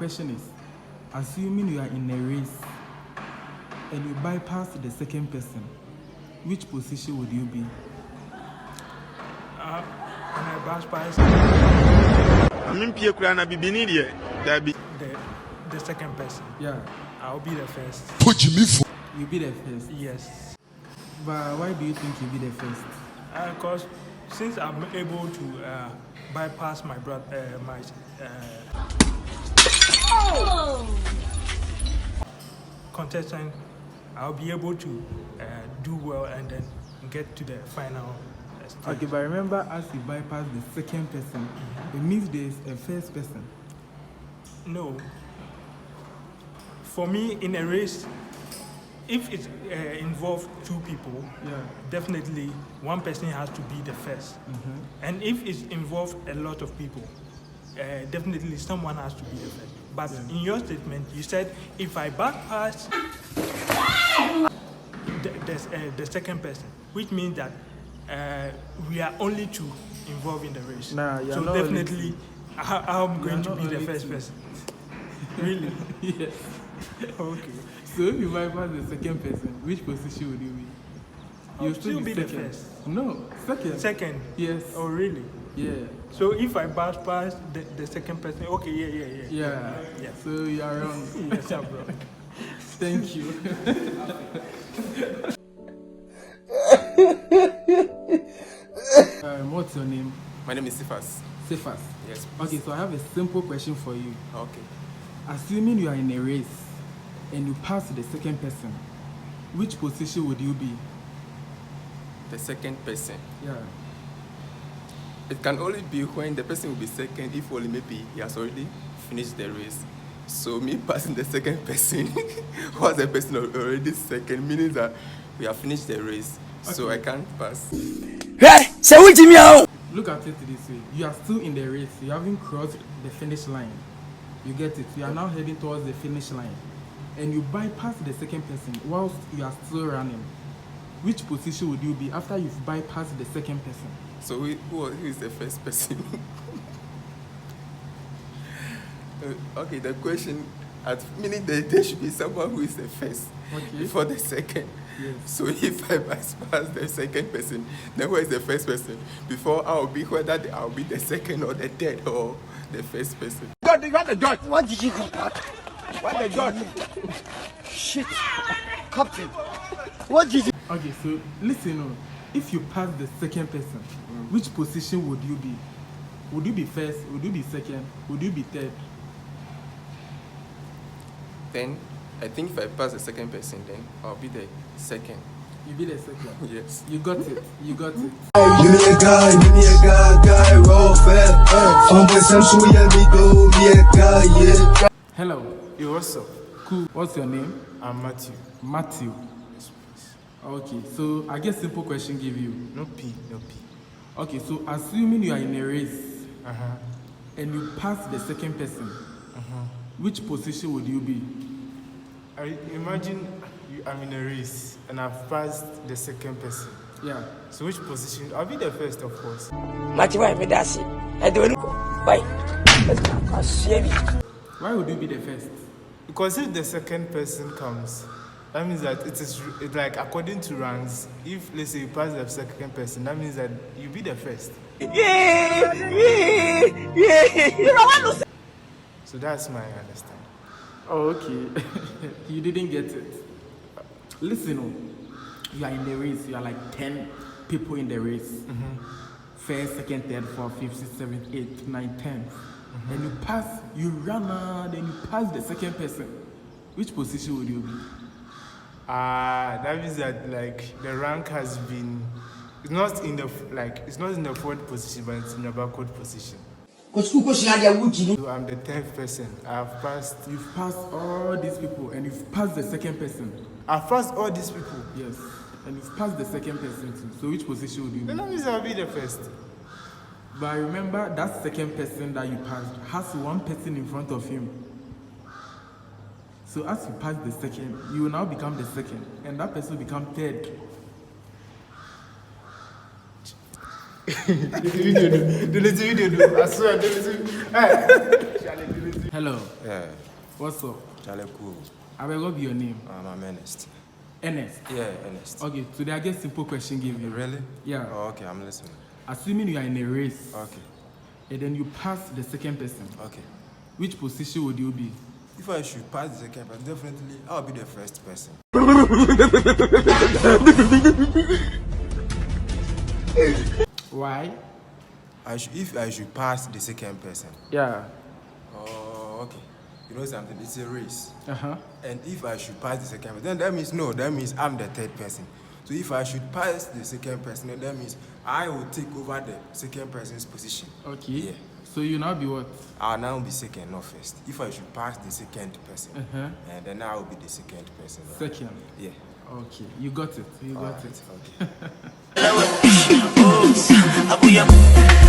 Question is, assuming you are in a race and you bypass the second person, which position would you be? When I bypass the second person. Yeah. I'll be the first. You'll be the first? Yes. But why do you think you'll be the first? Because since I'm able to bypass my contestant, I'll be able to do well and then get to the final stage. Okay, but remember, as you bypass the second person, it means there's a first person. No. For me, in a race, if it involves two people, definitely one person has to be the first. And if it involves a lot of people, definitely someone has to be the first. But in your statement, you said if I bypass the second person, which means that we are only two involved in the race. So definitely, I'm going to be the first person. Really? Yes. Okay. So if you bypass the second person, which position would you be? You'll still be the first. No, second. Second? Yes. Oh, really? Yeah. So if I bypass the second person, okay, yeah. So you are wrong. Yes, I'm wrong. Thank you. What's your name? My name is Sifas. Sifas? Yes. Okay, so I have a simple question for you. Okay. Assuming you are in a race and you pass the second person, which position would you be? The second person. Yeah. It can only be when the person will be second if only maybe he has already finished the race. So me passing the second person was the person already second, meaning that we have finished the race. Okay. So I can't pass. Hey, look at it this way. You are still in the race. You haven't crossed the finish line. You get it? You are now heading towards the finish line. And you bypass the second person whilst you are still running. Which position would you be after you've bypassed the second person? So who is the first person? Okay, the question, meaning that there should be someone who is the first before the second. Yes. So if I bypass the second person, then who is the first person? Before I'll be whether I'll be the second or the third or the first person. God, you got the judge. What did you get? What the judge? Shit. Captain. What did you... Okay, so listen, if you pass the second person, which position would you be? Would you be first? Would you be second? Would you be third? Then I think if I pass the second person, then I'll be the second. You'll be the second? Yes. You got it. You got it. Give me a guy, roll fast. Yeah. Hello. Yo, what's up? Cool. What's your name? I'm Matthew. Matthew. Okay, so I guess simple question give you. No P. Okay, so assuming you are in a race and you pass the second person, which position would you be? I imagine I'm in a race and I've passed the second person. Yeah. So which position? I'll be the first, of course. Why would you be the first? Because if the second person comes, that means that it's like according to ranks. If let's say you pass the second person, that means that you be the first. So that's my understanding. Oh, okay. You didn't get it. Listen, you are in the race. You are like 10 people in the race. First, second, third, fourth, fifth, sixth, seventh, eighth, ninth, 10th. And you pass, you run out, then you pass the second person. Which position would you be? That means that like the rank has been, it's not in the fourth position, but it's in the backward position. So I'm the 10th person. I've passed. You've passed all these people and you've passed the second person. I've passed all these people. Yes. And you've passed the second person too. So which position would you be? Then that means I'll be the first. But remember, that second person that you passed has one person in front of him. So as you pass the second, you will now become the second, and that person will become third. Delete the video. I swear, delete the video. Hello. Yeah, What's up? Charlie cool. I will go be your name. I'm Ernest. Ernest. Yeah, Ernest. Okay, today I get simple question give you. Really? Yeah. Oh, okay, I'm listening. Assuming you are in a race Okay, and then you pass the second person, okay. which position would you be? If I should pass the second person, definitely I'll be the first person. Why? If I should pass the second person. Yeah. Oh, okay. You know something? It's a race. Uh-huh. And if I should pass the second person, then that means I'm the third person. So if I should pass the second person, then that means I will take over the second person's position. Okay. Yeah. So you now be what? I'll now be second, not first. If I should pass the second person, Uh-huh. and then I will be the second person. Second. Yeah. Okay. You got it. You got Alright, it. okay.